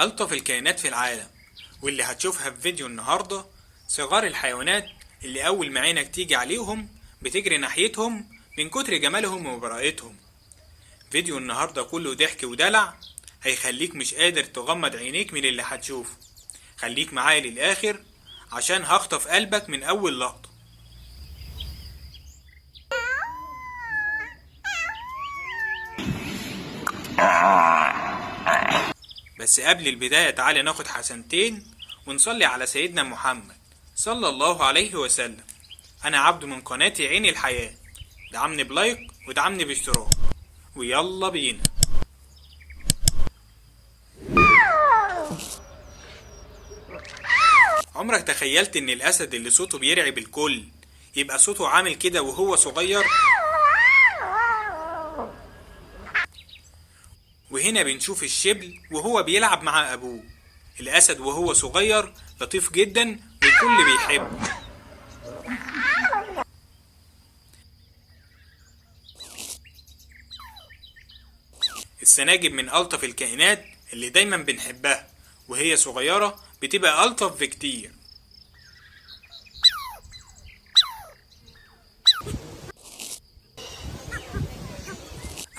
ألطف الكائنات في العالم، واللي هتشوفها في فيديو النهاردة صغار الحيوانات اللي أول ما عينك تيجي عليهم بتجري ناحيتهم من كتر جمالهم وبراءتهم. فيديو النهاردة كله ضحك ودلع، هيخليك مش قادر تغمض عينيك من اللي هتشوفه. خليك معايا للآخر عشان هخطف قلبك من أول لقطة. بس قبل البداية تعالى ناخد حسنتين ونصلي على سيدنا محمد صلى الله عليه وسلم. أنا عبد من قناة عين الحياة، دعمني بلايك ودعمني باشتراك، ويلا بينا. عمرك تخيلت ان الاسد اللي صوته بيرعب الكل يبقى صوته عامل كده وهو صغير؟ وهنا بنشوف الشبل وهو بيلعب مع ابوه. الاسد وهو صغير لطيف جدا والكل بيحبه. السناجب من الطف الكائنات اللي دايما بنحبها، وهي صغيرة بتبقى الطف بكتير.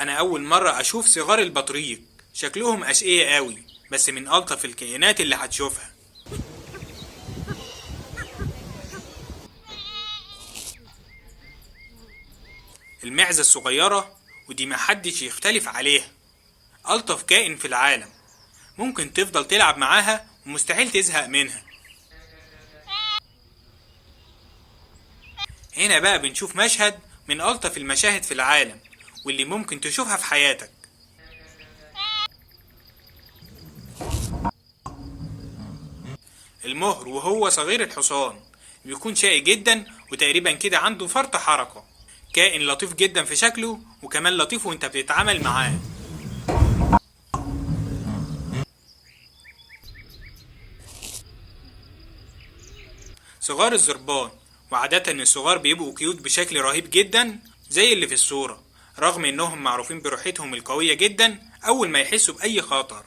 انا اول مرة اشوف صغار البطريق، شكلهم اشقية قوي، بس من الطف الكائنات اللي هتشوفها. المعزة الصغيرة، ودي محدش يختلف عليها، الطف كائن في العالم. ممكن تفضل تلعب معاها ومستحيل تزهق منها. هنا بقى بنشوف مشهد من الطف المشاهد في العالم واللي ممكن تشوفها في حياتك. المهر وهو صغير الحصان بيكون شقي جدا وتقريبا كده عنده فرط حركة. كائن لطيف جدا في شكله، وكمان لطيف وانت بتتعامل معاه. صغار الزربان، وعادة الصغار بيبقوا كيوت بشكل رهيب جدا زي اللي في الصورة، رغم انهم معروفين بروحتهم القوية جدا اول ما يحسوا باي خطر.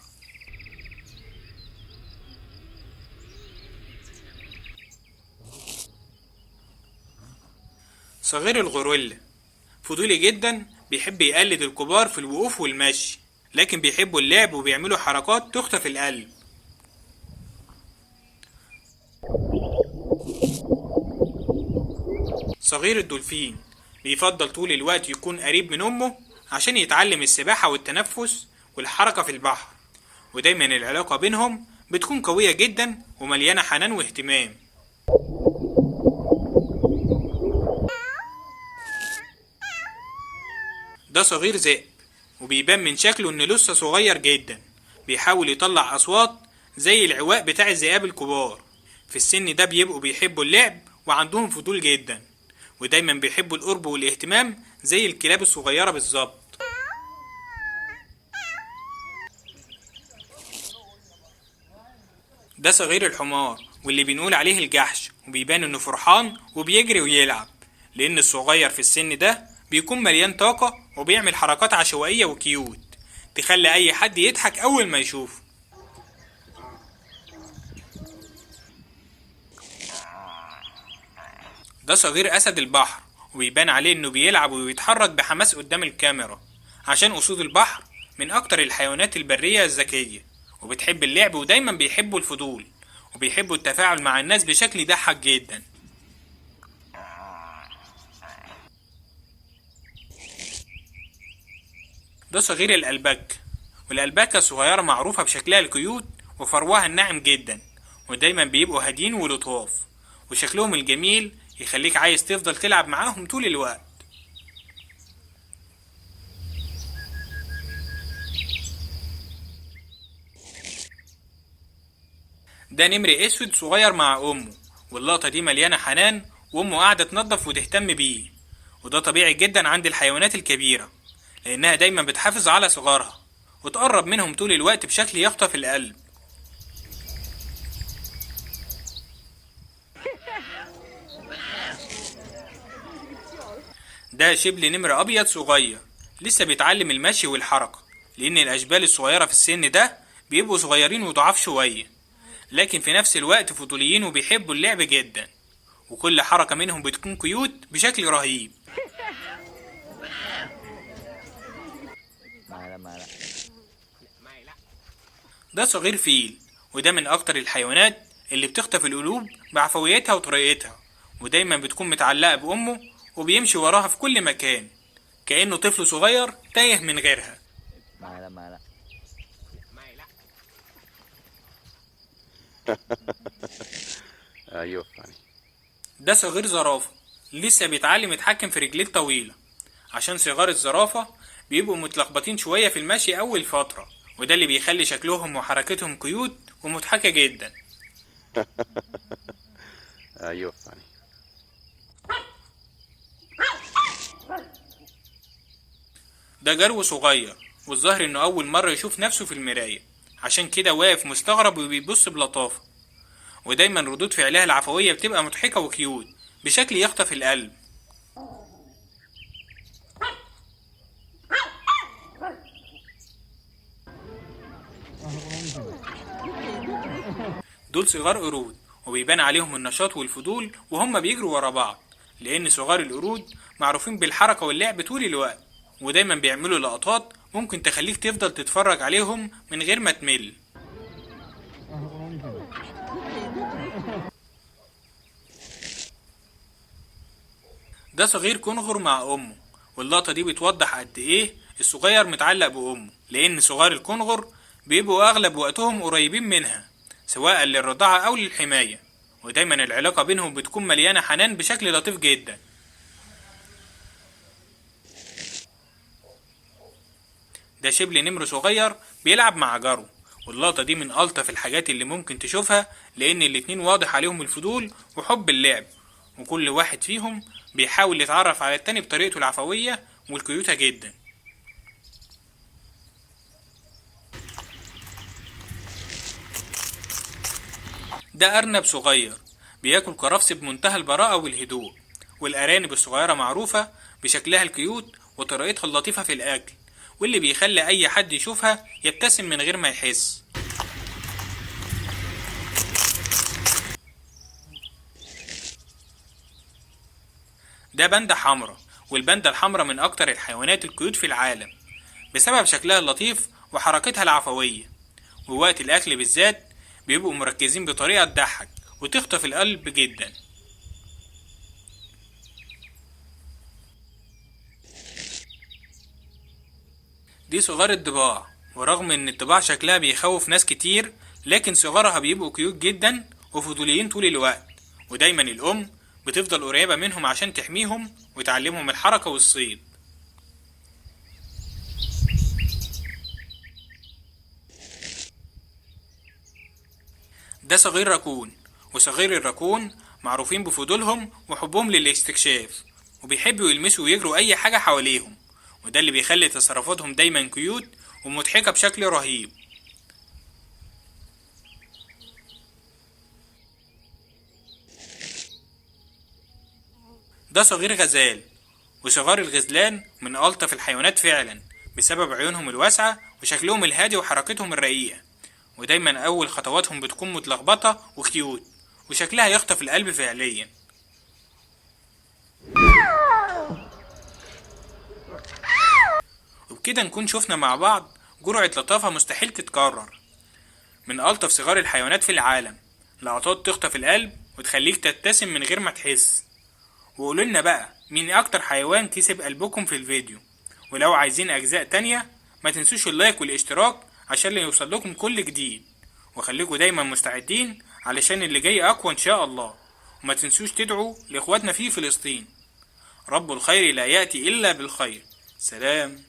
صغير الغوريلا فضولي جدا، بيحب يقلد الكبار في الوقوف والمشي، لكن بيحبوا اللعب وبيعملوا حركات تخطف القلب. صغير الدولفين بيفضل طول الوقت يكون قريب من أمه عشان يتعلم السباحة والتنفس والحركة في البحر، ودايما العلاقة بينهم بتكون قوية جدا ومليانة حنان واهتمام. ده صغير ذئب، وبيبان من شكله انه لسه صغير جدا، بيحاول يطلع أصوات زي العواء بتاع الذئاب الكبار. في السن ده بيبقوا بيحبوا اللعب وعندهم فضول جدا، ودايما بيحبوا القرب والاهتمام زي الكلاب الصغيرة بالظبط. ده صغير الحمار، واللي بنقول عليه الجحش، وبيبان انه فرحان وبيجري ويلعب، لان الصغير في السن ده بيكون مليان طاقة وبيعمل حركات عشوائية وكيوت تخلي اي حد يضحك اول ما يشوفه. ده صغير اسد البحر، وبيبان عليه انه بيلعب ويتحرك بحماس قدام الكاميرا، عشان اسود البحر من اكتر الحيوانات البرية الذكية، وبتحب اللعب ودايما بيحبوا الفضول، وبيحبوا التفاعل مع الناس بشكل يضحك جدا. ده صغير الألباك، والألباكة الصغيرة معروفة بشكلها الكيوت وفروها الناعم جدا، ودايما بيبقوا هادين ولطاف، وشكلهم الجميل يخليك عايز تفضل تلعب معاهم طول الوقت. ده نمر اسود صغير مع امه، واللقطة دي مليانة حنان، وامه قاعدة تنظف وتهتم بيه، وده طبيعي جدا عند الحيوانات الكبيرة، لانها دايما بتحافظ على صغارها وتقرب منهم طول الوقت بشكل يخطف القلب. ده شبل نمر ابيض صغير لسه بيتعلم المشي والحركة، لان الاشبال الصغيرة في السن ده بيبقوا صغيرين وضعاف شوية، لكن في نفس الوقت فضوليين وبيحبوا اللعب جدا، وكل حركة منهم بتكون كيوت بشكل رهيب. ده صغير فيل، وده من أكتر الحيوانات اللي بتخطف القلوب بعفويتها وطريقتها، ودايما بتكون متعلقة بأمه وبيمشي وراها في كل مكان كأنه طفل صغير تايه من غيرها. ايوه يعني. ده صغير زرافة لسه بيتعلم يتحكم في رجليه الطويلة، عشان صغار الزرافة بيبقوا متلخبطين شوية في المشي أول فترة، وده اللي بيخلي شكلهم وحركتهم كيوت ومضحكة جدا. ايوه يعني. ده جرو صغير، والظاهر انه اول مرة يشوف نفسه في المراية، عشان كده واقف مستغرب وبيبص بلطافة، ودايما ردود فعلها العفوية بتبقى مضحكة وكيوت بشكل يخطف القلب. دول صغار قرود، وبيبان عليهم النشاط والفضول وهم بيجروا ورا بعض، لأن صغار القرود معروفين بالحركة واللعب طول الوقت، ودايما بيعملوا لقطات ممكن تخليك تفضل تتفرج عليهم من غير ما تمل. ده صغير كنغر مع أمه، واللقطة دي بتوضح قد إيه الصغير متعلق بأمه، لأن صغار الكنغر بيبقوا أغلب وقتهم قريبين منها سواء للرضاعة أو للحماية، ودايما العلاقة بينهم بتكون مليانة حنان بشكل لطيف جدا. ده شبل نمر صغير بيلعب مع جارو، واللقطة دي من ألطف الحاجات اللي ممكن تشوفها، لأن الاتنين واضح عليهم الفضول وحب اللعب، وكل واحد فيهم بيحاول يتعرف على التاني بطريقته العفوية والكيوتة جدا. ده أرنب صغير بياكل كرفس بمنتهى البراءة والهدوء، والأرانب الصغيرة معروفة بشكلها الكيوت وطريقتها اللطيفة في الأكل، واللي بيخلي أي حد يشوفها يبتسم من غير ما يحس. ده باندا حمرا، والباندا الحمرا من أكتر الحيوانات الكيوت في العالم بسبب شكلها اللطيف وحركتها العفوية، ووقت الأكل بالذات بيبقوا مركزين بطريقة تضحك وتخطف القلب جدا. دي صغار الضباع، ورغم ان الضباع شكلها بيخوف ناس كتير، لكن صغارها بيبقوا كيوت جدا وفضوليين طول الوقت، ودايما الأم بتفضل قريبة منهم عشان تحميهم وتعلمهم الحركة والصيد. ده صغير راكون، وصغير الراكون معروفين بفضولهم وحبهم للاستكشاف، وبيحبوا يلمسوا ويجروا أي حاجة حواليهم، وده اللي بيخلي تصرفاتهم دايما كيوت ومضحكة بشكل رهيب. ده صغير غزال، وصغار الغزلان من ألطف الحيوانات فعلا بسبب عيونهم الواسعة وشكلهم الهادي وحركتهم الرقيقة، ودايما أول خطواتهم بتكون متلخبطة وكيوت وشكلها يخطف القلب فعليا. وبكده نكون شفنا مع بعض جرعة لطافة مستحيل تتكرر من ألطف صغار الحيوانات في العالم، لقطات تخطف القلب وتخليك تبتسم من غير ما تحس. وقولولنا بقى مين أكتر حيوان كسب قلبكم في الفيديو، ولو عايزين أجزاء تانية ما تنسوش اللايك والاشتراك عشان يوصل لكم كل جديد، وخليكم دايما مستعدين علشان اللي جاي أقوى إن شاء الله. وما تنسوش تدعوا لإخواتنا في فلسطين، رب الخير لا يأتي إلا بالخير. سلام.